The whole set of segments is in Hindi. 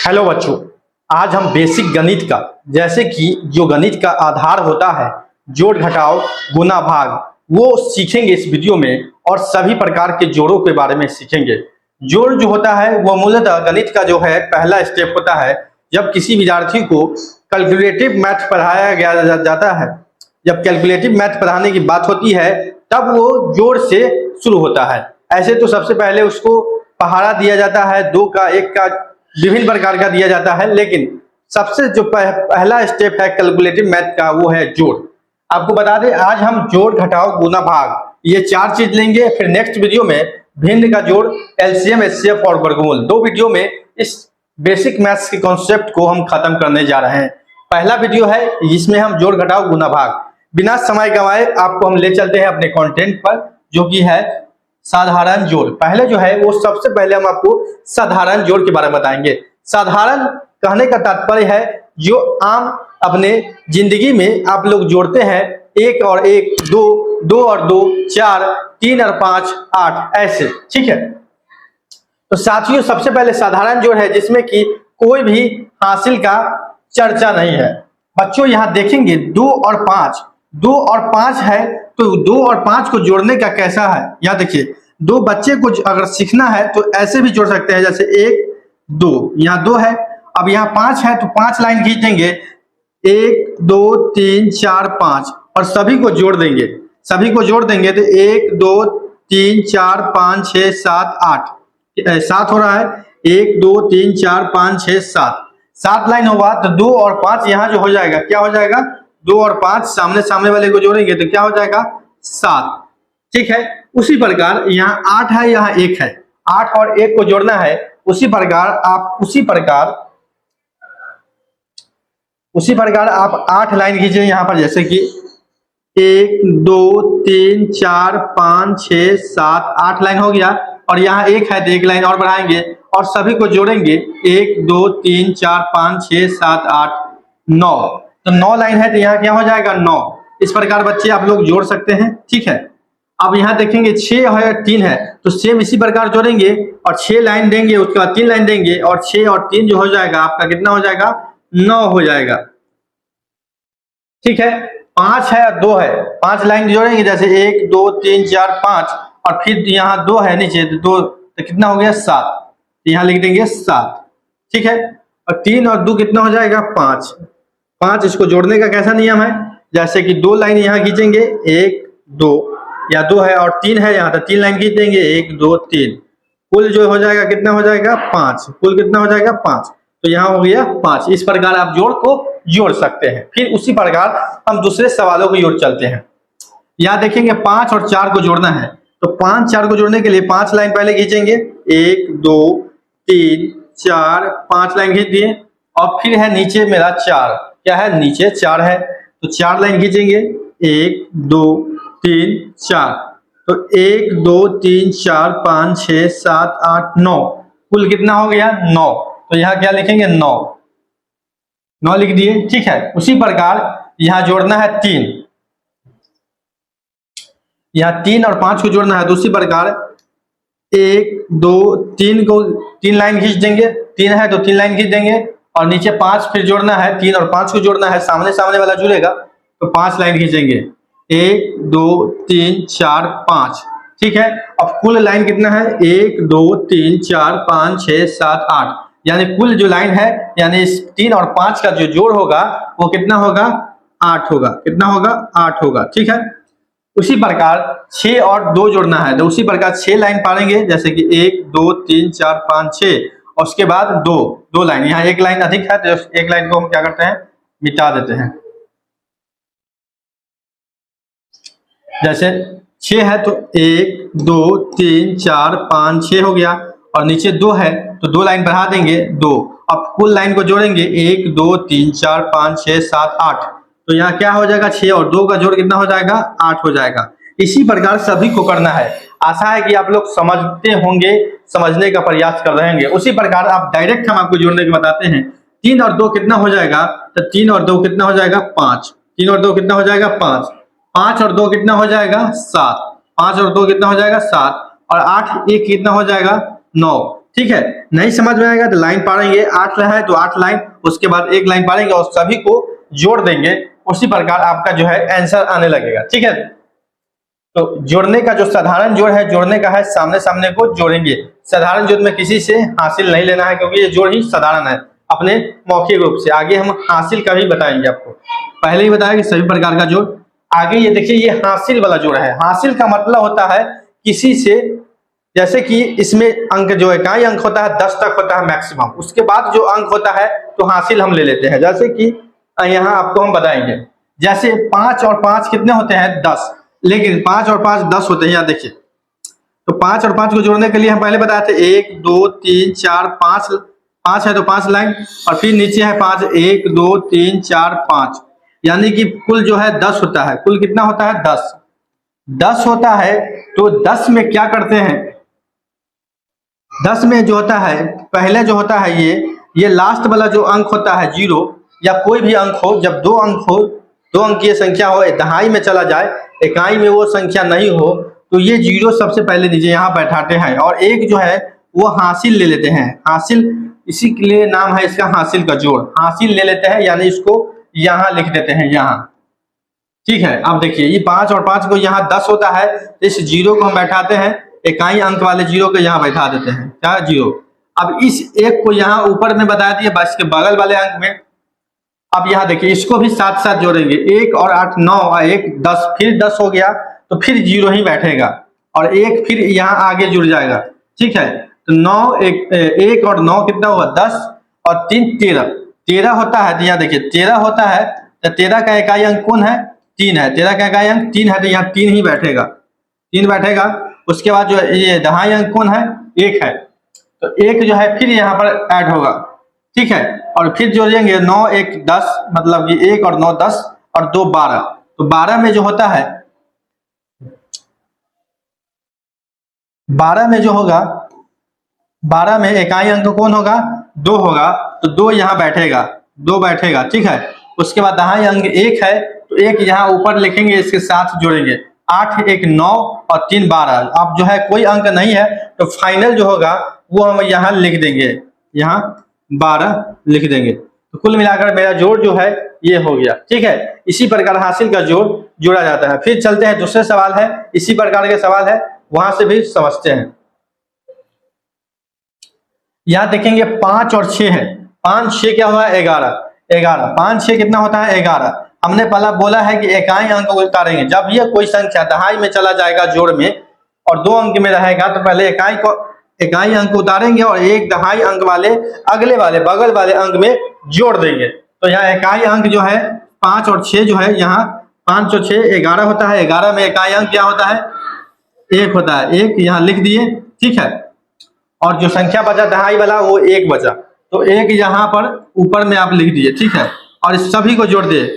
हेलो बच्चों, आज हम बेसिक गणित का जैसे कि जो गणित का आधार होता है जोड़ घटाव गुना भाग वो सीखेंगे इस वीडियो में। और सभी प्रकार के जोड़ों के बारे में सीखेंगे। जोड़ जो होता है वो मूलतः गणित का जो है पहला स्टेप होता है। जब किसी विद्यार्थी को कैलकुलेटिव मैथ पढ़ाया जाता है, जब कैलकुलेटिव मैथ पढ़ाने की बात होती है तब वो जोड़ से शुरू होता है। ऐसे तो सबसे पहले उसको पहाड़ा दिया जाता है, 2 का 1 का विभिन्न प्रकार का दिया जाता है, लेकिन सबसे जो पहला स्टेप है कैलकुलेटिव मैथ का वो है जोड़। आपको बता दें आज हम जोड़ घटाव गुना भाग ये 4 चीज लेंगे। फिर नेक्स्ट वीडियो में भिन्न का जोड़, एलसीएम, एचसीएफ और वर्गमूल, 2 वीडियो में इस बेसिक मैथ्स के कॉन्सेप्ट को हम खत्म करने जा रहे हैं। पहला वीडियो है जिसमें हम जोड़ घटाव गुना भाग बिना समय गंवाए आपको हम ले चलते हैं अपने कंटेंट पर, जो कि है साधारण जोड़। पहले जो है वो सबसे पहले हम आपको साधारण जोड़ के बारे में बताएंगे। साधारण कहने का तात्पर्य है जो आम अपने जिंदगी में आप लोग जोड़ते हैं, 1 और 1 2, 2 और 2 4, 3 और 5 8, ऐसे, ठीक है। तो साथियों सबसे पहले साधारण जोड़ है जिसमें कि कोई भी हासिल का चर्चा नहीं है। बच्चों यहाँ देखेंगे 2 और 5, 2 और 5 है तो 2 और 5 को जोड़ने का कैसा है। यहाँ देखिए 2 बच्चे को अगर सीखना है तो ऐसे भी जोड़ सकते हैं, जैसे 1 2, यहाँ 2 है, अब यहाँ 5 है तो 5 लाइन खींचेंगे, 1 2 3 4 5 और सभी को जोड़ देंगे। सभी को जोड़ देंगे तो 1 2 3 4 5 6 7 8, 7 हो रहा है, 1 2 3 4 5 6 7 लाइन होगा। तो 2 और 5 यहाँ जो हो जाएगा क्या हो जाएगा, 2 और 5 सामने सामने वाले को जोड़ेंगे तो क्या हो जाएगा 7, ठीक है। उसी प्रकार यहाँ 8 है, यहाँ 1 है, 8 और 1 को जोड़ना है। उसी प्रकार आप 8 लाइन खींचिए यहाँ पर, जैसे कि 1 2 3 4 5 6 7 8 लाइन हो गया। और यहाँ 1 है तो 1 लाइन और बढ़ाएंगे और सभी को जोड़ेंगे, 1 2 3 4 5 6 7 8 9, तो 9 लाइन है तो यहाँ क्या हो जाएगा 9। इस प्रकार बच्चे आप लोग जोड़ सकते हैं, ठीक है। अब यहाँ देखेंगे 6 है 3 है तो सेम इसी प्रकार जोड़ेंगे और 6 लाइन देंगे, उसके बाद 3 लाइन देंगे और 6 और 3 जो हो जाएगा आपका कितना हो जाएगा 9 हो जाएगा, ठीक है। 5 है और 2 है, 5 लाइन जोड़ेंगे, जैसे 1 2 3 4 5 और फिर यहाँ 2 है नीचे तो 2, तो कितना हो गया 7, यहाँ लिख देंगे 7, ठीक है। और 3 और 2 कितना हो जाएगा 5। इसको जोड़ने का कैसा नियम है, जैसे कि 2 लाइन यहाँ खींचेंगे, 1 2, या 2 है और 3 है यहाँ तो 3 लाइन खींच देंगे, 1 2 3, कुल जो हो जाएगा कितना हो जाएगा 5, कुल कितना हो जाएगा 5, तो यहाँ हो गया 5। इस प्रकार आप जोड़ को जोड़ सकते हैं। फिर उसी प्रकार हम दूसरे सवालों की ओर चलते हैं। यहाँ देखेंगे 5 और 4 को जोड़ना है, तो 5 4 को जोड़ने के लिए 5 लाइन पहले खींचेंगे, 1 2 3 4 5 लाइन खींच दिए और फिर है नीचे मेरा 4, क्या है नीचे 4 है तो 4 लाइन खींचेंगे, 1 2 3 4, तो 1 2 3 4 5 6 7 8 9, कुल कितना हो गया 9, तो यहाँ क्या लिखेंगे 9 लिख दिए, ठीक है। उसी प्रकार यहाँ जोड़ना है 3, यहाँ 3 और 5 को जोड़ना है तो उसी प्रकार 1 2 3 को 3 लाइन खींच देंगे, 3 है तो 3 लाइन खींच देंगे और नीचे 5 फिर जोड़ना है, 3 और 5 को जोड़ना है, सामने सामने वाला जुड़ेगा तो 5 लाइन खींचेंगे, 1 2 3 4 5, ठीक है। अब कुल लाइन कितना है 1 2 3 4 5 6 7 8, यानी कुल जो लाइन है यानी इस 3 और 5 का जो जोड़ होगा वो कितना होगा 8 होगा, कितना होगा 8 होगा, ठीक है। उसी प्रकार 6 और 2 जोड़ना है तो उसी प्रकार 6 लाइन पालेंगे, जैसे कि 1 2 3 4 5 6 और उसके बाद 2 लाइन, यहाँ 1 लाइन अधिक है तो 1 लाइन को हम क्या करते हैं मिटा देते हैं, जैसे 6 है तो 1 2 3 4 5 6 हो गया और नीचे 2 है तो 2 लाइन बढ़ा देंगे 2, अब कुल लाइन को जोड़ेंगे 1 2 3 4 5 6 7 8, तो यहाँ क्या हो जाएगा 6 और 2 का जोड़ कितना हो जाएगा 8 हो जाएगा। इसी प्रकार सभी को करना है। आशा है कि आप लोग समझते होंगे, समझने का प्रयास कर रहेंगे। उसी प्रकार आप डायरेक्ट हम आपको जोड़ने के बताते हैं, 3 और 2 कितना हो जाएगा, तो 3 और 2 कितना हो जाएगा 5, 3 और 2 कितना हो जाएगा 5, 5 और 2 कितना हो जाएगा 7, 5 और 2 कितना हो जाएगा 7 और 8 1 कितना हो जाएगा 9, ठीक है, नहीं समझ में आएगा तो लाइन पढ़ेंगे, 8 है तो 8 लाइन, उसके बाद एक लाइन पढ़ेंगे और सभी को जोड़ देंगे, उसी प्रकार आपका जो है आंसर आने लगेगा। ठीक है, तो जोड़ने का जो साधारण जोड़ है, जोड़ने का है सामने सामने को जोड़ेंगे। साधारण जोड़ में किसी से हासिल नहीं लेना है, क्योंकि ये जोड़ ही साधारण है अपने मौखिक रूप से। आगे हम हासिल का भी बताएंगे आपको, पहले ही बताया कि सभी प्रकार का जोड़। आगे ये देखिए, ये हासिल वाला जोड़ है। हासिल का मतलब होता है किसी से, जैसे कि इसमें अंक जो इकाई अंक होता है 10 तक होता है मैक्सिमम, उसके बाद जो अंक होता है तो हासिल हम ले लेते हैं। जैसे कि यहाँ आपको हम बताएंगे, जैसे 5 और 5 कितने होते हैं 10, लेकिन 5 और 5 10 होते हैं। यहाँ देखिए, तो 5 और 5 को जोड़ने के लिए हम पहले बताए थे 1 2 3 4 5, 5 है तो 5 लाइन, और फिर नीचे है 5, 1 2 3 4 5, यानी कि कुल जो है 10 होता है। कुल कितना होता है 10 होता है। तो 10 में क्या करते हैं, 10 में जो होता है पहले जो होता है ये लास्ट वाला जो अंक होता है 0, या कोई भी अंक हो, जब दो अंक हो, दो अंकीय संख्या हो, दहाई में चला जाए, इकाई में वो संख्या नहीं हो, तो ये 0 सबसे पहले नीचे यहाँ बैठाते हैं, और एक जो है वो हासिल ले लेते हैं। हासिल इसी के लिए नाम है इसका हासिल का जोड़, हासिल ले लेते हैं, यानी इसको यहाँ लिख देते हैं यहाँ। ठीक है, अब देखिए ये 5 और 5 को यहाँ 10 होता है, इस 0 को हम बैठाते हैं, इकाई अंक वाले 0 को यहाँ बैठा देते हैं, क्या 0। अब इस एक को यहाँ ऊपर में बता दिए, बस के बगल वाले अंक में। अब यहाँ देखिए, इसको भी साथ साथ जोड़ेंगे, 1 और 8 9 और 1 10, फिर 10 हो गया तो फिर 0 ही बैठेगा, और 1 फिर यहाँ आगे जुड़ जाएगा। ठीक है, तो 9 1 और 9 कितना हुआ 10, और 3 13 होता है। तो यहाँ देखिए 13 होता है, तो 13 का इकाई अंक कौन है 3 है, 13 का इकाई अंक 3 है, तो यहाँ 3 ही बैठेगा, 3 बैठेगा। उसके बाद जो ये दहाई अंक कौन है 1 है, तो 1 जो है फिर यहाँ पर ऐड होगा। ठीक है, और फिर जोड़ेंगे 9 1 10, मतलब कि 1 और 9 10 और 2 12, तो 12 में जो होता है, 12 में जो होगा, 12 में इकाई अंक कौन होगा 2 होगा, तो 2 यहाँ बैठेगा, 2 बैठेगा। ठीक है, उसके बाद दहाई अंक 1 है, तो 1 यहाँ ऊपर लिखेंगे, इसके साथ जोड़ेंगे, 8 1 9 और 3 12। अब जो है कोई अंक नहीं है, तो फाइनल जो होगा वो हम यहाँ लिख देंगे, यहाँ 12 लिख देंगे। तो कुल मिलाकर मेरा जोड़ जो है ये हो गया। ठीक है, इसी प्रकार हासिल का जोड़ जोड़ा जाता है। फिर चलते हैं, दूसरे सवाल है, इसी प्रकार के सवाल है, वहां से भी समझते हैं। यहाँ देखेंगे 5 और 6 है, 5 6 क्या हुआ 11, 5 6 कितना होता है 11। हमने पहला बोला है कि इकाई अंक को उतारेंगे, जब यह कोई संख्या दहाई में चला जाएगा जोड़ में और 2 अंक में रहेगा, तो पहले इकाई अंक उतारेंगे और एक दहाई अंक वाले अगले वाले बगल वाले अंक में जोड़ देंगे। तो यहाँ इकाई अंक जो है 5 और 6 जो है, यहाँ 5 और 6 11 होता है। 11 में इकाई अंक क्या होता है 1 होता है, 1 यहाँ लिख दिए। ठीक है, और जो संख्या बचा दहाई वाला वो 1 बचा, तो 1 यहाँ पर ऊपर में आप लिख दिए। ठीक है, और इस सभी को जोड़ दिए,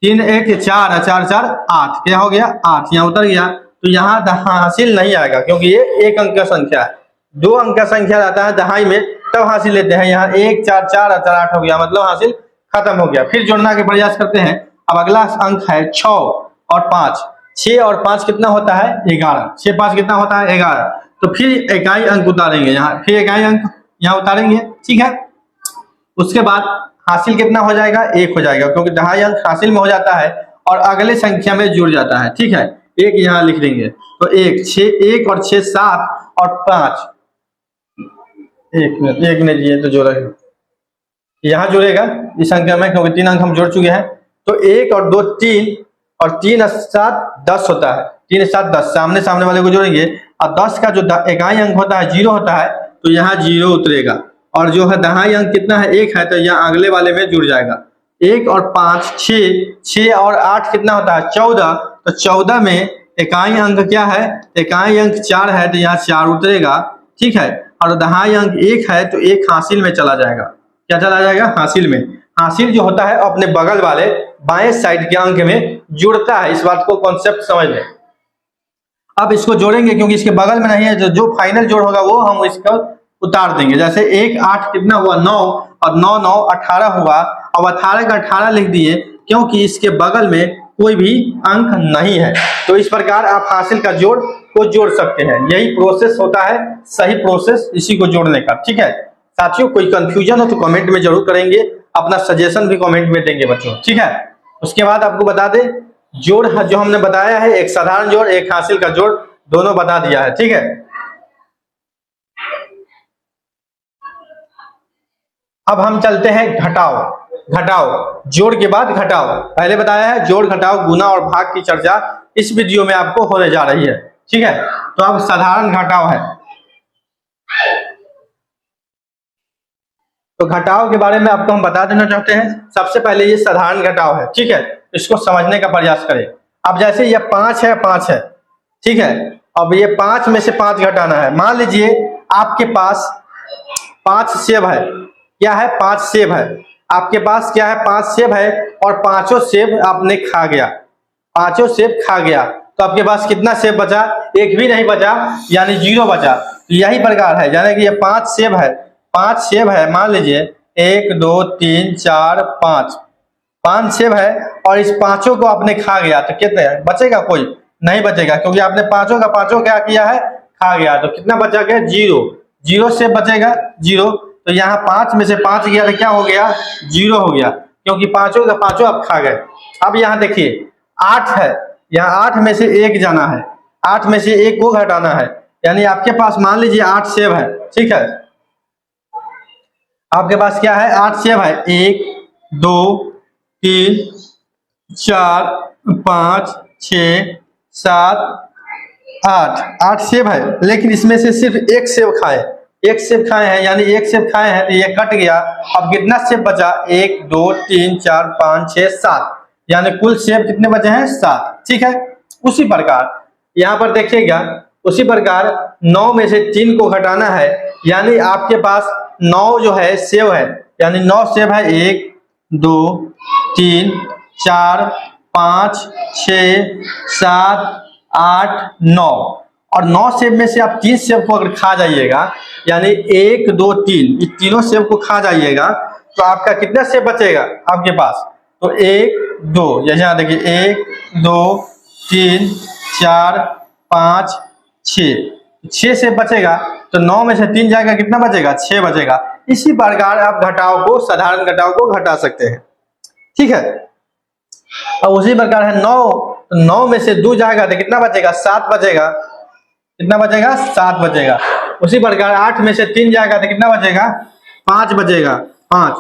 3 1 4 4 4 8, क्या हो गया 8, यहाँ उतर गया। तो यहाँ हासिल नहीं आएगा, क्योंकि ये 1 अंक का संख्या है। 2 अंक का संख्या रहता है दहाई में, तब हासिल लेते हैं। यहाँ 1 4 4 और 4 8 हो गया, मतलब हासिल खत्म हो गया। फिर जोड़ना के प्रयास करते हैं। अब अगला अंक है 6 और 5, 6 और 5 कितना होता है 11, 6 5 कितना होता है 11। तो फिर इकाई अंक उतारेंगे, यहाँ फिर इकाई अंक यहाँ उतारेंगे। ठीक है, उसके बाद हासिल कितना हो जाएगा 1 हो जाएगा, क्योंकि दहाई अंक हासिल में हो जाता है और अगले संख्या में जुड़ जाता है। ठीक है, 1 यहाँ लिख देंगे, तो 1 6 1 और 6 7 और 5, 1 में दिए तो जोड़ा यहाँ जुड़ेगा इस संख्या में, क्योंकि 3 अंक हम जोड़ चुके हैं। तो 1 और 2 3 और 3 और 7 10 होता है, 3 7 10, सामने सामने वाले को जोड़ेंगे, और 10 का जो इकाई अंक होता है 0 होता है, तो यहाँ 0 उतरेगा, और जो है दहाई अंक कितना है 1 है, तो यहाँ अगले वाले में जुड़ जाएगा। 1 और 5 6, 6 और 8 कितना होता है 14, तो 14 में इकाई अंक क्या है, इकाई अंक 4 है, तो यहाँ 4 उतरेगा। ठीक है, और दहाई अंक 1 है, तो 1 हासिल में चला जाएगा। क्या चला जाएगा हासिल में। हासिल जो होता है अपने बगल वाले बाएं साइड के अंक में जुड़ता है, इस बात को कॉन्सेप्ट समझ लें। अब इसको जोड़ेंगे, क्योंकि इसके बगल में नहीं है, जो फाइनल जोड़ होगा वो हम इसको उतार देंगे। जैसे 1 8 कितना हुआ 9, और 9 9 18 हुआ। अब 18 का 18 लिख दिए, क्योंकि इसके बगल में कोई भी अंक नहीं है। तो इस प्रकार आप हासिल का जोड़ को जोड़ सकते हैं। यही प्रोसेस होता है सही प्रोसेस इसी को जोड़ने का। ठीक है साथियों, कोई कंफ्यूजन हो तो कमेंट में जरूर करेंगे, अपना सजेशन भी कमेंट में देंगे बच्चों। ठीक है, उसके बाद आपको बता दें जोड़ जो हमने बताया है, एक साधारण जोड़ एक हासिल का जोड़, दोनों बता दिया है। ठीक है, अब हम चलते हैं घटाव। घटाव जोड़ के बाद घटाव, पहले बताया है जोड़ घटाव गुना और भाग की चर्चा इस वीडियो में आपको होने जा रही है। ठीक है, तो अब साधारण घटाव है। तो घटाव के बारे में आपको हम बता देना चाहते हैं। सबसे पहले ये साधारण घटाव है। ठीक है, इसको समझने का प्रयास करें। अब जैसे ये 5 है 5 है, ठीक है, अब ये 5 में से 5 घटाना है। मान लीजिए आपके पास 5 सेब है, क्या है 5 सेब है आपके पास, क्या है 5 सेब है और पांचों सेब आपने खा गया, पांचों सेब खा गया, तो आपके पास कितना सेब बचा? एक भी नहीं बचा, यानी 0 बचा। तो यही प्रकार है, यानी कि ये 5 सेब है, 5 सेब है, मान लीजिए 1 2 3 4 5, 5 सेब है और इस पांचों को आपने खा गया, तो कितने बचेगा? कोई नहीं बचेगा, क्योंकि आपने पांचों का पांचों क्या किया है? खा गया। तो कितना बचा गया? 0, 0 सेब बचेगा 0। तो यहाँ 5 में से 5 गया तो क्या हो गया? 0 हो गया, क्योंकि पांचों का पांचों आप खा गए। अब यहाँ देखिए 8 है, यहाँ 8 में से 1 जाना है, 8 में से 1 को घटाना है, यानी आपके पास मान लीजिए 8 सेब है। ठीक है, आपके पास क्या है? 8 सेब है, 1 2 3 4 5 6 7 8, 8 सेब है, लेकिन इसमें से सिर्फ 1 सेब खाए, 1 सेब खाए हैं, यानी 1 सेब खाए हैं तो ये कट गया। अब कितना सेब बचा? 1 2 3 4 5 6 7, यानी कुल सेब कितने बचे हैं? 7। ठीक है, उसी प्रकार यहाँ पर देखिएगा, उसी प्रकार 9 में से 3 को घटाना है, यानी आपके पास 9 जो है सेब है, यानी 9 सेब है, 1 2 3 4 5 6 7 8 9, और 9 सेब में से आप 3 सेब को अगर खा जाइएगा, यानी 1 2 3, इस तीनों सेब को खा जाइएगा, तो आपका कितना सेब बचेगा आपके पास? तो 1 2, जैसे यहाँ देखिए 1 2 3 4 5 6 सेब बचेगा। तो 9 में से 3 जाएगा, कितना बचेगा? 6 बचेगा। इसी प्रकार आप घटाव को, साधारण घटाव को घटा सकते हैं। ठीक है, अब उसी प्रकार है 9, तो 9 में से 2 जाएगा तो कितना बचेगा? 7 बचेगा। कितना बचेगा? 7 बचेगा। उसी प्रकार 8 में से 3 जाएगा तो कितना बचेगा? 5 बचेगा। 5,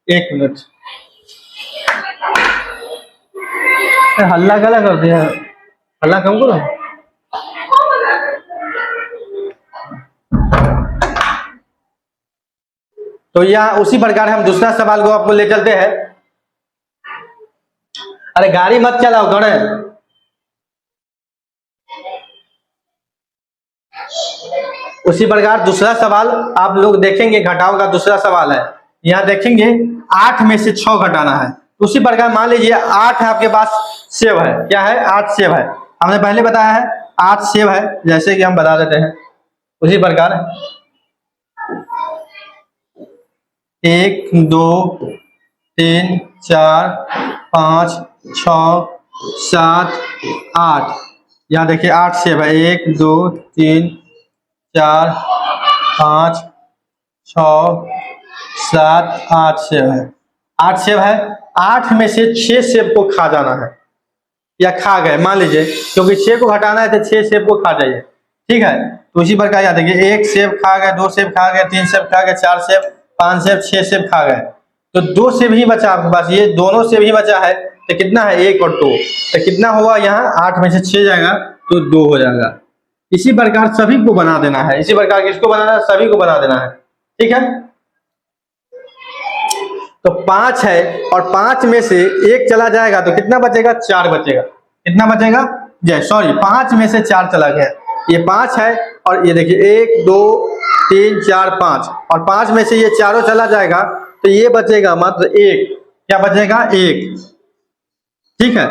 1 मिनट, हल्ला गला कर दिया, हल्ला कम करो। तो यहाँ उसी प्रकार हम दूसरा सवाल को आपको ले चलते हैं। अरे गाड़ी मत चलाओ गणे। उसी प्रकार दूसरा सवाल आप लोग देखेंगे, घटाव का दूसरा सवाल है। यहाँ देखेंगे 8 में से 6 घटाना है। उसी प्रकार मान लीजिए 8 है आपके पास सेब है, क्या है? 8 सेब है, हमने पहले बताया है 8 सेब है, जैसे कि हम बता देते हैं उसी प्रकार 1 2 3 4 5 6 7 8, यहाँ देखिए 8 सेब है, 1 2 3 4 5 6 7 8 सेब है, 8 सेब है। 8 में से 6 सेब को खा जाना है, या खा गए मान लीजिए, क्योंकि 6 को घटाना है तो 6 सेब को खा जाइए। ठीक है, तो उसी प्रकार याद देखिए 1 सेब खा गए, 2 सेब खा गए, 3 सेब खा गए, 4 सेब, 5 सेब, 6 सेब खा गए, तो 2 सेब ही बचा आपके पास, ये दोनों सेब ही बचा है, तो कितना है? 1 और 2, तो कितना हुआ? यहाँ 8 में से 6 जाएगा तो 2 हो जाएगा। इसी प्रकार सभी को बना देना है, इसी प्रकार किसको बनाना है? सभी को बना देना है। ठीक है, तो 5 है और 5 में से 1 चला जाएगा तो कितना बचेगा? 4 बचेगा। कितना बचेगा? सॉरी 5 में से 4 चला गया, ये 5 है और ये देखिए 1 2 3 4 5, और 5 में से ये चारों चला जाएगा तो ये बचेगा मात्र 1। क्या बचेगा? 1। ठीक है,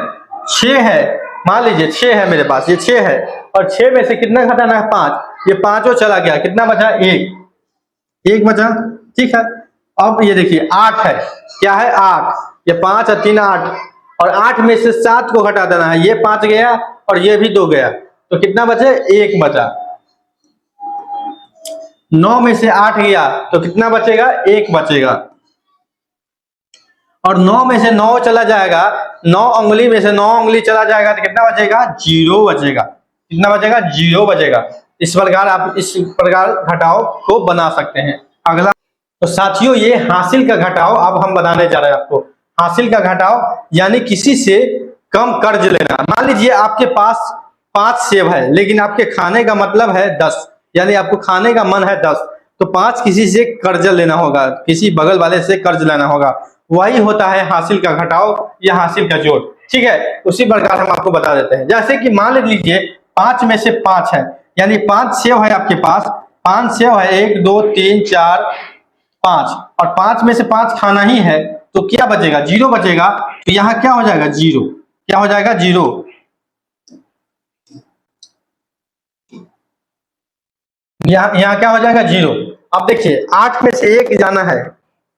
6 है, मान लीजिए 6 है मेरे पास, ये 6 है और 6 में से कितना घटाना है? 5, ये पांचों चला गया, कितना बचा? 1 बचा। ठीक है, अब ये देखिए 8 है, क्या है? 8, ये 5 और 3 8, और 8 में से 7 को घटा देना है, ये 5 गया और ये भी 2 गया, तो कितना बचे, 1 बचा। 9 में से 8 गया तो कितना बचेगा, 1 बचेगा। और 9 में से 9 चला जाएगा, 9 उंगली में से 9 उंगली चला जाएगा तो कितना बचेगा, 0 बचेगा। कितना बचेगा, 0 बचेगा। इस प्रकार आप इस प्रकार घटाव को बना सकते हैं। अगला, तो साथियों ये हासिल का घटाव अब हम बताने जा रहे हैं आपको। हासिल का घटाव यानी किसी से कम कर्ज लेना। मान लीजिए आपके पास 5 सेब है लेकिन आपके खाने का मतलब है 10, यानी आपको खाने का मन है 10, तो 5 किसी से कर्ज लेना होगा, किसी बगल वाले से कर्ज लेना होगा। वही होता है हासिल का घटाव या हासिल का जोड़। ठीक है, उसी प्रकार हम आपको बता देते हैं। जैसे कि मान लीजिए 5 में से 5 है, यानी 5 सेब है आपके पास, 5 सेब है, 1 2 3 4 5, और 5 में से 5 खाना ही है, तो क्या बचेगा, 0 बचेगा। तो यहाँ क्या हो जाएगा, 0, क्या हो जाएगा, 0। यहाँ क्या हो जाएगा, 0। अब देखिए 8 में से 1 जाना है,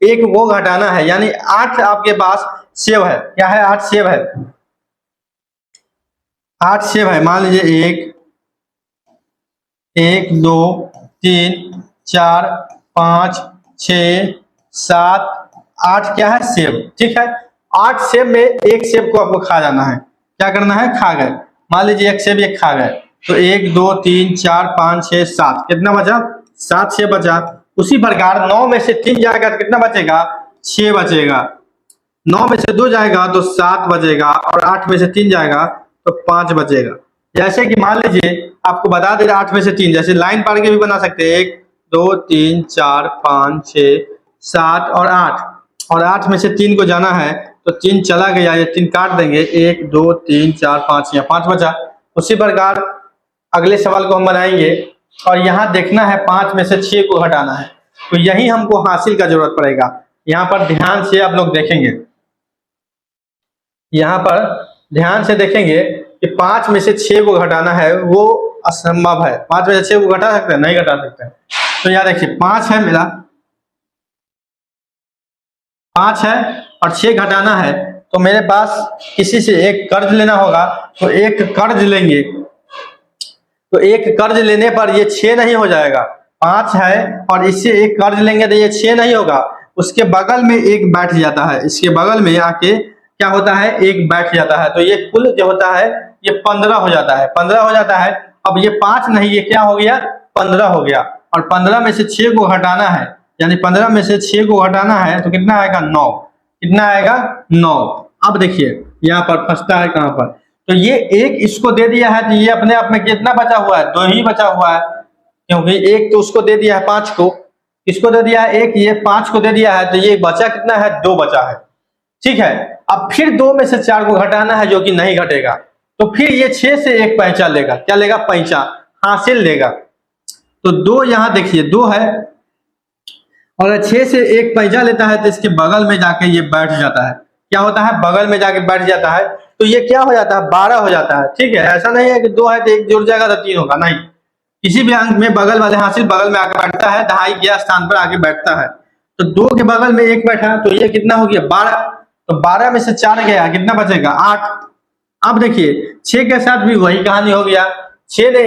1 को घटाना है, यानी 8 आपके पास सेब है, क्या है, 8 सेब है, 8 सेब है। मान लीजिए 1 2 3 4 5 6 7 8 क्या है, सेब। ठीक है, 8 सेब में 1 सेब को आपको खा जाना है। क्या करना है, खा गए। मान लीजिए 1 सेब 1 खा गए, तो 1 2 3 4 5 6 7, कितना बचा, 7 सेब बचा। उसी प्रकार 9 में से 3 जाएगा तो कितना बचेगा, 6 बचेगा। 9 में से 2 जाएगा तो 7 बचेगा, और 8 में से 3 जाएगा तो 5 बचेगा। जैसे कि मान लीजिए आपको बता दे रहा 8 में से 3, जैसे लाइन पार के भी बना सकते हैं, 1 2 3 4 5 6 7 और 8, और 8 में से 3 को जाना है तो 3 चला गया, ये 3 काट देंगे, 1 2 3 4 5, यहाँ 5 बचा। उसी प्रकार अगले सवाल को हम बनाएंगे, और यहाँ देखना है 5 में से 6 को घटाना है, तो यही हमको हासिल का जरूरत पड़ेगा। यहाँ पर ध्यान से आप लोग देखेंगे, यहाँ पर ध्यान से देखेंगे कि 5 में से 6 को घटाना है, वो असंभव है। 5 में से 6 को घटा सकते हैं, नहीं घटा सकते हैं। तो यहाँ देखिए 5 है मेरा, 5 है और 6 घटाना है, तो मेरे पास किसी से एक कर्ज लेना होगा, तो एक कर्ज लेंगे, तो एक कर्ज लेने पर ये 6 नहीं हो जाएगा। 5 है और इससे एक कर्ज लेंगे तो ये 6 नहीं होगा, उसके बगल में एक बैठ जाता है, इसके बगल में आके क्या होता है, एक बैठ जाता है, तो ये कुल जो होता है ये 15 हो जाता है, 15 हो जाता है। अब ये 5 नहीं, ये क्या हो गया, 15 हो गया, और 15 में से 6 को हटाना है, यानी 15 में से 6 को हटाना है तो कितना आएगा, 9। कितना आएगा, 9। अब देखिए यहाँ पर फंसता है कहां पर, तो ये एक इसको दे दिया है, तो ये अपने आप में कितना बचा हुआ है, 2 ही बचा हुआ है, क्योंकि एक तो उसको दे दिया है 5 को, किसको दे दिया है, एक, ये 5 को दे दिया है, तो ये बचा कितना है, 2 बचा है। ठीक है, अब फिर 2 में से 4 को घटाना है, जो कि नहीं घटेगा, तो फिर ये 6 से एक पैंचा लेगा, क्या लेगा, पैंचा, हासिल लेगा। तो 2 यहाँ देखिए 2 है, और 6 से एक पैंचा लेता है तो इसके बगल में जाके ये बैठ जाता है, क्या होता है, बगल में जाके बैठ जाता है, तो ये क्या हो जाता है, 12 हो जाता है। ठीक है, ऐसा नहीं है कि 2 है तो 1 जुड़ जाएगा तो 3 होगा, नहीं, किसी भी अंक में बगल वाले हासिल बगल में आके बैठता है, दहाई के स्थान पर आके बैठता है। तो 2 के बगल में 1 बैठा, तो ये कितना हो गया, 12, तो 12 में से 4 गया, कितना बचेगा, 8। अब देखिए 6 के साथ भी वही कहानी हो गया, 6 ने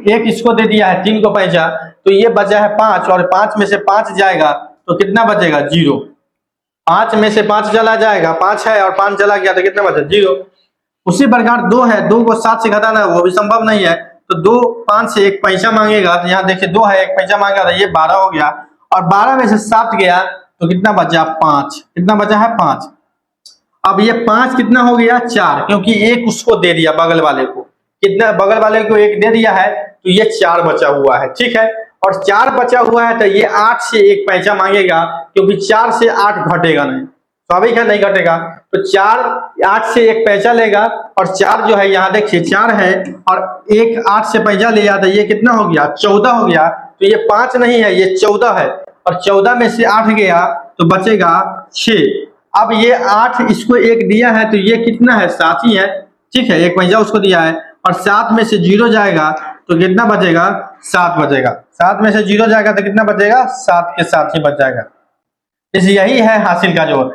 एक इसको दे दिया है, 3 को पैंचा, तो ये बचा है 5, और 5 में से 5 जाएगा तो कितना बचेगा, 0। 5 में से 5 चला जाएगा, 5 है और 5 चला गया तो कितना बचा, 0। उसी प्रकार 2 है, 2 को 7 से घटाना है, वो भी संभव नहीं है, तो 2 5 से एक पैसा मांगेगा, तो यहाँ देखिए 2 है, एक पैसा मांगेगा, तो ये 12 हो गया, और 12 में से 7 गया तो कितना बचा, 5। कितना बचा है, 5। अब ये 5 कितना हो गया, 4, क्योंकि एक उसको दे दिया बगल वाले को, कितना, बगल वाले को एक दे दिया है, तो ये 4 बचा हुआ है। ठीक है, और 4 बचा हुआ है तो ये 8 से एक पैसा मांगेगा, क्योंकि 4 से 8 घटेगा नहीं, स्वाभाविक है, नहीं घटेगा, तो 4 8 से एक पैसा लेगा, और 4 जो है यहाँ देखिए 4 है, और एक 8 से पैसा लिया तो ये कितना हो गया, 14 हो गया, तो ये 5 नहीं है, ये 14 है, और 14 में से 8 गया तो बचेगा 6। अब ये 8 इसको एक दिया है, तो ये कितना है, 7 ही है। ठीक है, एक पैसा उसको दिया है, और 7 में से 0 जाएगा तो कितना बचेगा, 7 बचेगा। 7 में से 0 जाएगा तो कितना बचेगा, 7 के साथ ही बच जाएगा। इस यही है हासिल का जोड़।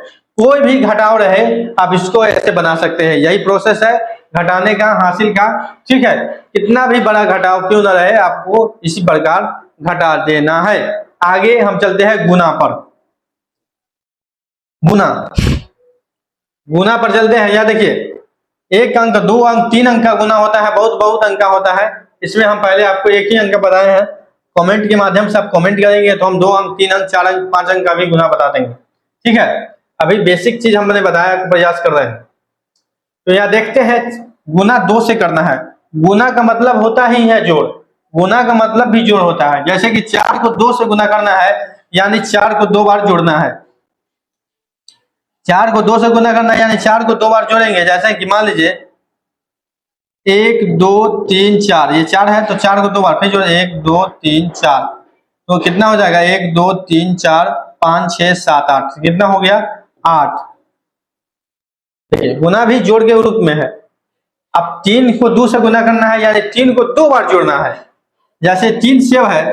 कोई भी घटाव रहे आप इसको ऐसे बना सकते हैं। यही प्रोसेस है घटाने का, हासिल का। ठीक है, कितना भी बड़ा घटाव क्यों ना रहे आपको इसी प्रकार घटा देना है। आगे हम चलते हैं गुना पर। गुना पर चलते हैं। या देखिए, एक अंक, दो अंक, तीन अंक का गुना होता है, बहुत बहुत अंक का होता है। इसमें हम पहले आपको एक ही अंक बताए हैं। कमेंट के माध्यम से आप कमेंट करेंगे तो हम 2 अंक, 3 अंक, 4 अंक, 5 अंक का भी गुना बता देंगे। ठीक है, अभी बेसिक चीज हमने बताया, प्रयास कर रहे हैं। तो यहाँ देखते हैं, गुना 2 से करना है। गुना का मतलब होता ही है जोड़, गुना का मतलब भी जोड़ होता है। जैसे कि 4 को 2 से गुना करना है, यानी 4 को 2 बार जोड़ना है। 4 को 2 से गुना करना है यानी 4 को 2 बार जोड़ेंगे। जैसे कि मान लीजिए 1 2 3 4, ये 4 है तो 4 को 2 बार फिर जोड़े, 1 2 3 4, तो कितना हो जाएगा 1 2 3 4 5 6 7 8, कितना हो गया 8। देखिए, गुना भी जोड़ के रूप में है। अब 3 को 2 से गुना करना है यानी 3 को 2 बार जोड़ना है। जैसे 3 सेब है,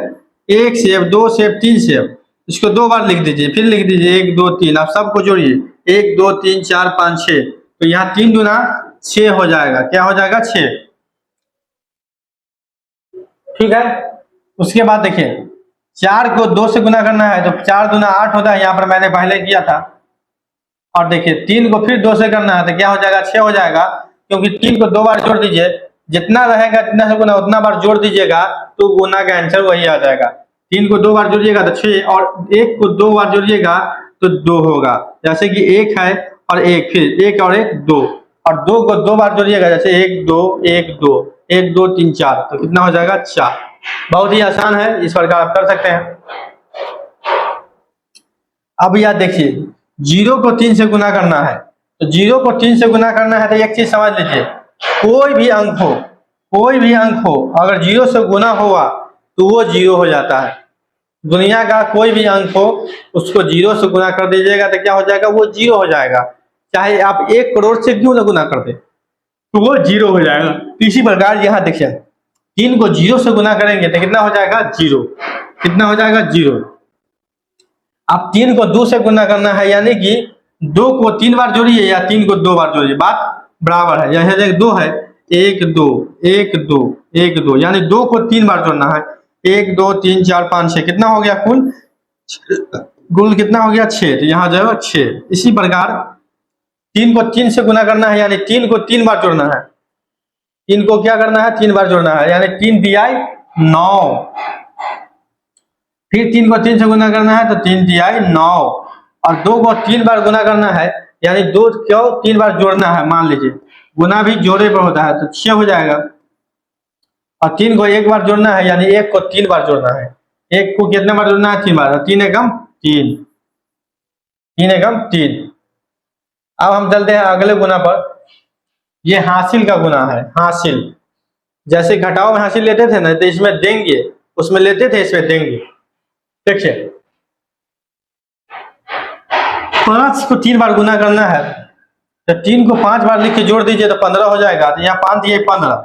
1 सेब, 2 सेब, 3 सेब, इसको 2 बार लिख दीजिए, फिर लिख दीजिए 1 2 3, आप सबको जोड़िए 1 2 3 4 5 6, तो यहाँ 3 दूना 6 हो जाएगा। क्या हो जाएगा 6। ठीक है, उसके बाद देखिए 4 को 2 से गुना करना है तो 4 दूना 8 होता है, यहाँ पर मैंने पहले किया था। और देखिए 3 को फिर 2 से करना है तो क्या हो जाएगा 6 हो जाएगा, क्योंकि 3 को 2 बार जोड़ दीजिए, जितना रहेगा जितना से गुना उतना बार जोड़ दीजिएगा तो गुना का आंसर वही आ जाएगा। 3 को 2 बार जोड़िएगा तो 6, और 1 को 2 बार जोड़िएगा तो 2 होगा। जैसे कि 1 है और 1, फिर 1 और 1 2, और 2 को 2 बार जोड़िएगा, जैसे 1 2 1 2 1 2 3 4, तो कितना हो जाएगा 4। बहुत ही आसान है, इस प्रकार आप कर सकते हैं। अब यह देखिए 0 को 3 से गुना करना है, तो 0 को 3 से गुना करना है तो एक चीज समझ लीजिए, कोई भी अंक हो अगर 0 से गुना हुआ तो वो 0 हो जाता है। दुनिया का कोई भी अंक हो उसको 0 से गुना कर दीजिएगा तो क्या हो जाएगा, वो 0 हो जाएगा। चाहे आप 1 करोड़ से क्यों ना गुना कर दे तो वो 0 हो जाएगा। तो इसी प्रकार यहाँ देखिए 3 को 0 से गुना करेंगे तो कितना हो जाएगा 0, कितना हो जाएगा 0। अब 3 को 2 से गुना करना है यानी कि 2 को 3 बार जोड़िए या 3 को 2 बार जोड़िए, बात बराबर है। जैसे 2 है, 1 2 1 2 1 2, यानी 2 को 3 बार जोड़ना है, 1 2 3 4 5 6, कितना हो गया कुल कितना हो गया 6, तो यहाँ जाएगा 6। इसी प्रकार 3 को 3 से गुना करना है यानी 3 को 3 बार जोड़ना है। 3 को क्या करना है 3 बार जोड़ना है, यानी 3 तिहाई 9। फिर 3 को 3 से गुना करना है तो 3 तिहाई 9, और 2 को 3 बार गुना करना है यानी 2 को 3 बार जोड़ना है। मान लीजिए गुना भी जोड़े पर होता है तो 6 हो जाएगा, और 3 को 1 बार जोड़ना है यानी 1 को 3 बार जोड़ना है। 1 को कितने बार जोड़ना है 3 बार, 3 एकम 3, 3 एकम 3। अब हम चलते हैं अगले गुना पर। ये हासिल का गुना है, हासिल। जैसे घटाओ में हासिल लेते थे ना, तो इसमें देंगे, उसमें लेते थे, इसमें देंगे। देखिए 5 को 3 बार गुना करना है तो 3 को 5 बार लिख के जोड़ दीजिए तो 15 हो जाएगा। तो यहाँ 5 दिए 15,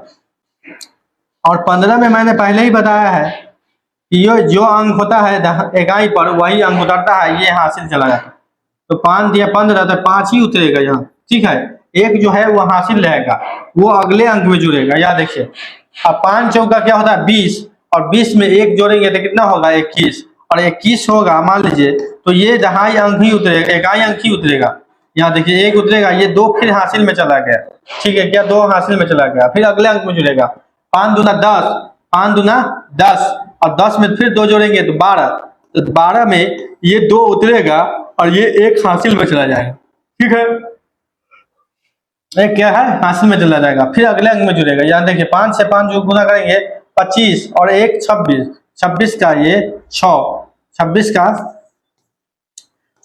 और 15 में मैंने पहले ही बताया है कि ये जो अंक होता है इकाई पर वही अंक उतरता है, ये हासिल चला जाता है। तो 5 दिया 15 तो 5 ही उतरेगा यहाँ। ठीक है, एक जो है वो हासिल रहेगा, वो अगले अंक में जुड़ेगा। याद देखिए, अब 5 चौका क्या होता है 20, और 20 में 1 जोड़ेंगे तो कितना होगा 21, और 21 होगा मान लीजिए, तो ये जहाँ अंक ही उतरेगा, इकाई अंक ही उतरेगा। यहाँ देखिए 1 उतरेगा, ये 2 फिर हासिल में चला गया। ठीक है, क्या 2 हासिल में चला गया, फिर अगले अंक में जुड़ेगा। 5 दूना 10, 5 दूना 10, और 10 में फिर 2 जोड़ेंगे तो 12, तो 12 में ये 2 उतरेगा और ये 1 हासिल में चला जाएगा। ठीक है, एक क्या है हासिल में चला जाएगा, फिर अगले अंक में जुड़ेगा। यहाँ देखिए 5 से 5 जो गुना करेंगे 25, और 1 26, 26 का ये 6, 26 का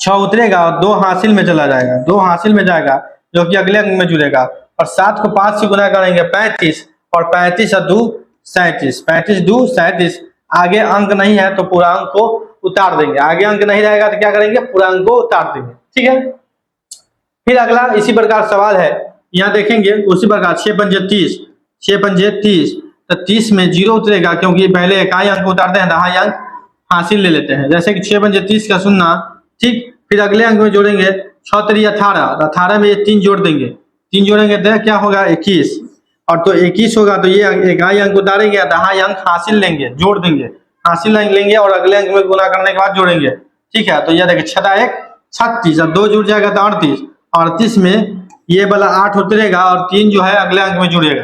6 उतरेगा और 2 हासिल में चला जाएगा, 2 हासिल में जाएगा जो कि अगले अंक में जुड़ेगा। और 7 को 5 से गुना करेंगे 35, और 35 और 2 37, 35 2 37। आगे अंक नहीं है तो पूरा अंक को उतार देंगे, आगे अंक नहीं रहेगा तो क्या करेंगे पूरा अंक को उतार देंगे। ठीक है, फिर अगला इसी प्रकार सवाल है, यहाँ देखेंगे उसी प्रकार 6 पंजे 30, 6 पंजे 30, तो 30 में 0 उतरेगा क्योंकि पहले इकाई अंक उतारते हैं, दहाई अंक हासिल ले लेते हैं। जैसे कि 6 पंजे 30 का 0। ठीक, फिर अगले अंक में जोड़ेंगे 6 3 18, 18 में ये 3 जोड़ देंगे, 3 जोड़ेंगे तो क्या होगा 21, और तो 21 होगा तो ये इकाई अंक उतारेंगे, दहाई अंक हासिल लेंगे, जोड़ देंगे, हासिल अंक लेंगे और अगले अंक में गुना करने के बाद जोड़ेंगे। ठीक है, तो ये देखिए 6 1 36 और 2 जुड़ जाएगा तो 38, 38 में ये वाला 8 उतरेगा और 3 जो है अगले अंक में जुड़ेगा।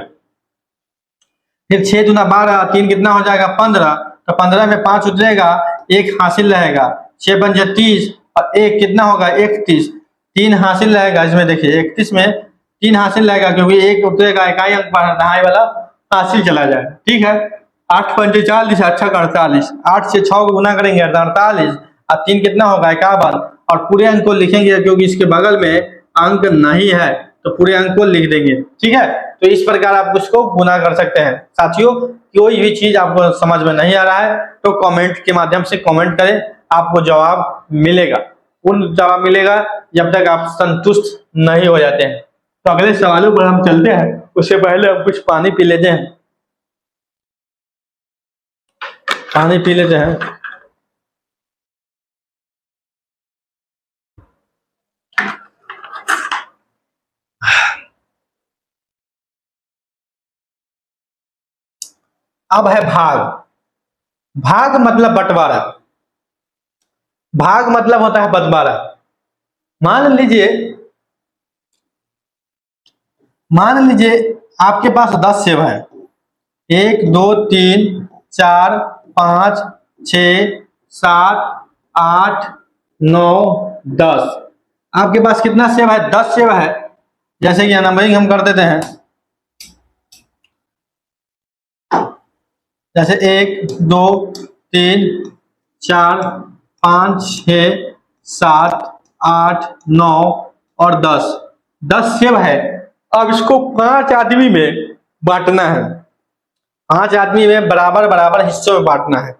फिर 6 दूना 12, 3 कितना हो जाएगा 15, तो 15 में 5 उतरेगा, 1 हासिल रहेगा, 6 बन जाए 30 और 1 कितना होगा 31, 3 हासिल रहेगा। इसमें देखिए 31 में 3 हासिल रहेगा क्योंकि 1 उतरेगा, इकाई अंक दहाई वाला हासिल चला जाएगा। ठीक है, 8 पंजे 40, 8 48, 8 से 6 को गुना करेंगे 48 और 3 कितना होगा 51, और पूरे अंक को लिखेंगे क्योंकि इसके बगल में अंक नहीं है तो पूरे अंक को लिख देंगे। ठीक है, तो इस प्रकार आप उसको गुना कर सकते हैं। साथियों, कोई भी चीज आपको समझ में नहीं आ रहा है तो कमेंट के माध्यम से कमेंट करें, आपको जवाब मिलेगा, पूर्ण जवाब मिलेगा जब तक आप संतुष्ट नहीं हो जाते हैं। तो अगले सवालों पर हम चलते हैं, उससे पहले हम कुछ पानी पी लेते हैं, पानी पी लेते हैं। अब है भाग। भाग मतलब बंटवारा, भाग मतलब होता है बंटवारा। मान लीजिए आपके पास 10 सेब है, 1 2 3 4 5 6 7 8 9 10। आपके पास कितना सेब है 10 सेब है। जैसे कि नंबरिंग हम कर देते हैं, जैसे 1 2 3 4 5 6 7 8 9 और 10 सेब है। अब इसको 5 आदमी में बांटना है, 5 आदमी में बराबर बराबर हिस्सों में बांटना है।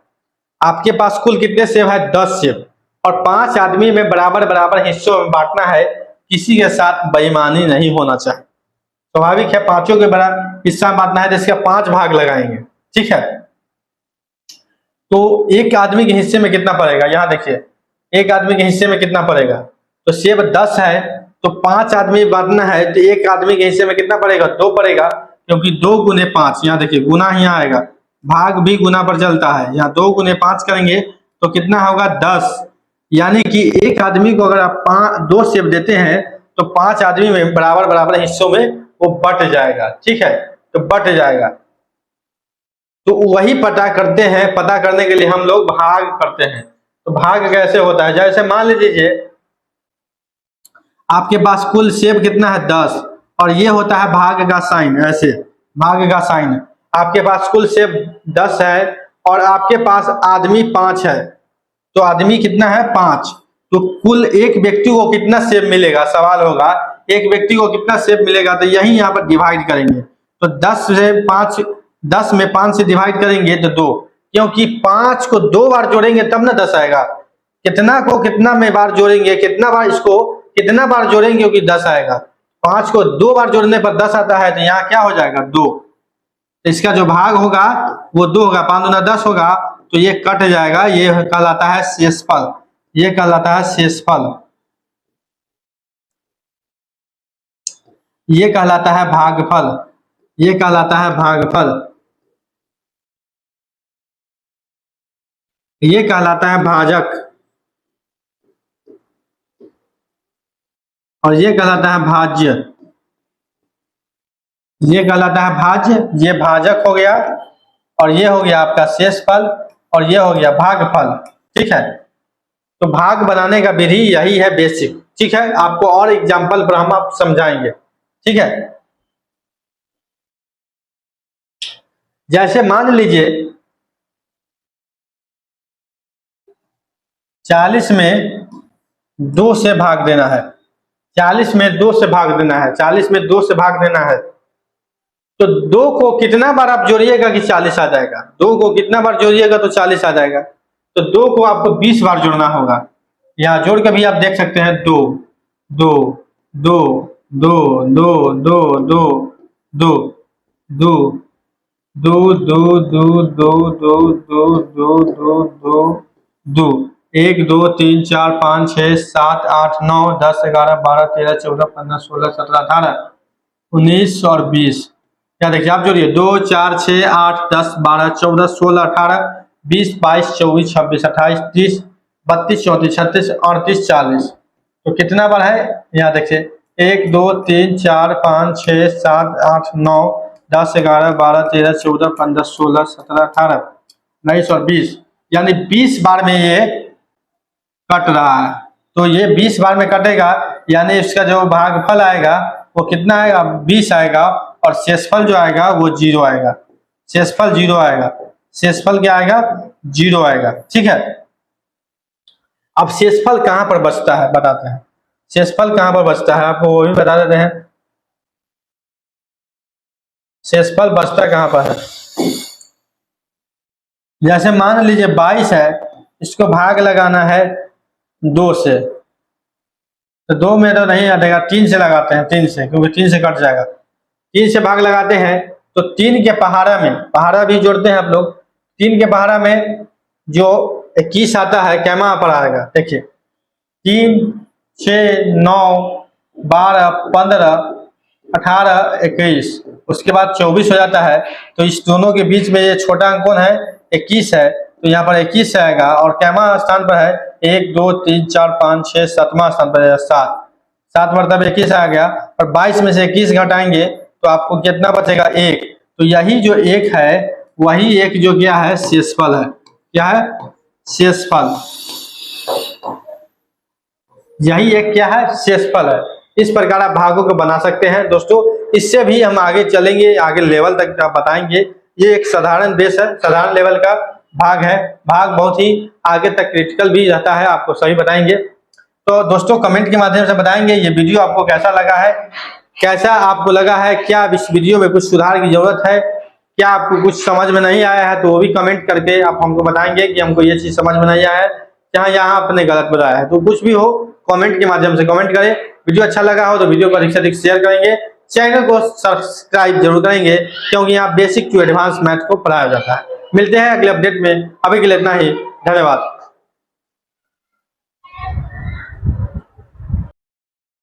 आपके पास कुल कितने सेब है 10 सेब, और 5 आदमी में बराबर बराबर हिस्सों में बांटना है। किसी के साथ बेईमानी नहीं होना चाहिए। स्वाभाविक है, पांचों के बराबर हिस्सा बांटना है तो इसका 5 भाग लगाएंगे। ठीक है, तो एक आदमी के हिस्से में कितना पड़ेगा, यहाँ देखिए एक आदमी के हिस्से में कितना पड़ेगा, तो सेब 10 है तो 5 आदमी बांटना है तो एक आदमी के हिस्से में कितना पड़ेगा 2 पड़ेगा, क्योंकि 2 गुने 5, यहाँ देखिए गुना यहाँ आएगा, भाग भी गुना पर चलता है। यहाँ 2 गुने 5 करेंगे तो कितना होगा 10, यानी कि एक आदमी को अगर आप 2 सेब देते हैं तो 5 आदमी में बराबर बराबर हिस्सों में वो बट जाएगा। ठीक है, तो बट जाएगा, तो वही पता करते हैं, पता करने के लिए हम लोग भाग करते हैं। तो भाग कैसे होता है, जैसे मान लीजिए आपके पास कुल सेब कितना है 10 और ये होता है भाग का साइन, ऐसे भाग का साइन। आपके पास कुल सेब 10 है और आपके पास आदमी 5 है, तो आदमी कितना है 5, तो कुल एक व्यक्ति को कितना सेब मिलेगा, सवाल होगा एक व्यक्ति को कितना सेब मिलेगा, तो यही यहाँ पर डिवाइड करेंगे। तो 10 से 5, 10 में 5 से डिवाइड करेंगे तो 2, क्योंकि 5 को 2 बार जोड़ेंगे तब ना 10 आएगा। कितना को कितना में बार जोड़ेंगे, कितना बार इसको कितना बार जोड़ेंगे क्योंकि 10 आएगा। 5 को 2 बार जोड़ने पर 10 आता है, तो यहाँ क्या हो जाएगा 2, इसका जो भाग होगा वो 2 होगा, 5 दूना 10 होगा, तो ये कट जाएगा। ये कहलाता है शेषफल, ये कहलाता है शेषफल, ये कहलाता है भागफल, ये कहलाता है भागफल, ये कहलाता है भाजक, और ये कहलाता है भाज्य, ये कहलाता है भाज्य, ये भाजक हो गया, और ये हो गया आपका शेषफल, और ये हो गया भागफल। ठीक है, तो भाग बनाने का विधि यही है बेसिक। ठीक है, आपको और एग्जांपल पर हम आप समझाएंगे। ठीक है, जैसे मान लीजिए 40 में 2 से भाग देना है, 40 में 2 से भाग देना है, 40 में 2 से भाग देना है, तो 2 को कितना बार आप जोड़िएगा कि 40 आ जाएगा, 2 को कितना बार जोड़िएगा तो 40 आ जाएगा। तो 2 को आपको 20 बार जोड़ना होगा। यहाँ जोड़ के भी आप देख सकते हैं 2 2 2 2 2 2 2 2 2 2 2 2 2 2 2 2 2 2 2, 1 2 3 4 5 6 7 8 9 10 11 12 13 14 15 16 17 18 19 और 20। क्या देखिए आप जोड़िए 2 4 6 8 10 12 14 16 18 20 22 24 26 28 30 32 34 36 38 40। तो कितना बार है यहाँ देखिए 1 2 3 4 5 6 7 8 9 10 11 12 13 14 15 16 17 18 19 और 20, यानी 20 बार में ये कट रहा है। तो ये 20 बार में कटेगा, यानी इसका जो भागफल आएगा वो कितना आएगा, 20 आएगा, और शेषफल जो आएगा वो 0 आएगा। शेषफल 0 आएगा। शेषफल क्या आएगा, 0 आएगा। ठीक है, अब शेषफल कहां पर बचता है बताते हैं। शेषफल कहां पर बचता है आपको वो भी बता देते हैं। शेषफल बचता कहां पर है, जैसे मान लीजिए 22 है, इसको भाग लगाना है 2 से, तो 2 में तो नहीं हटेगा, 3 से लगाते हैं, 3 से, क्योंकि 3 से कट जाएगा। 3 से भाग लगाते हैं तो 3 के पहाड़ा में, पहाड़ा भी जोड़ते हैं आप लोग, 3 के पहाड़ा में जो 21 आता है कैमा पर आएगा। देखिए 3 6 9 12 15 18 21, उसके बाद 24 हो जाता है। तो इस दोनों के बीच में ये छोटा अंक कौन है, 21 है, तो यहाँ पर 21 आएगा, और कैमा स्थान पर है 1 2 3 4 5 6 7वां स्थान पर है 7। 7 मतलब 21 आ गया, और 22 में से 21 घटाएंगे तो आपको कितना बचेगा, 1। तो यही जो 1 है वही एक जो क्या है, शेषफल है। क्या है, शेषफल। यही एक क्या है, शेषफल है। इस प्रकार आप भागों को बना सकते हैं दोस्तों। इससे भी हम आगे चलेंगे, आगे लेवल तक बताएंगे। ये एक साधारण बेस है, साधारण लेवल का भाग है। भाग बहुत ही आगे तक क्रिटिकल भी रहता है, आपको सही बताएंगे। तो दोस्तों कमेंट के माध्यम से बताएंगे ये वीडियो आपको कैसा लगा है, कैसा आपको लगा है, क्या इस वीडियो में कुछ सुधार की जरूरत है, क्या आपको कुछ समझ में नहीं आया है, तो वो भी कमेंट करके आप हमको बताएंगे कि हमको ये चीज समझ में नहीं आया है, यहाँ आपने गलत बताया है। तो कुछ भी हो कमेंट के माध्यम से कमेंट करें। वीडियो अच्छा लगा हो तो वीडियो को अधिक से अधिक शेयर करेंगे, चैनल को सब्सक्राइब जरूर करेंगे, क्योंकि यहाँ बेसिक टू एडवांस मैथ को पढ़ाया जाता है। मिलते हैं अगले अपडेट में, अभी के लिए इतना ही, धन्यवाद।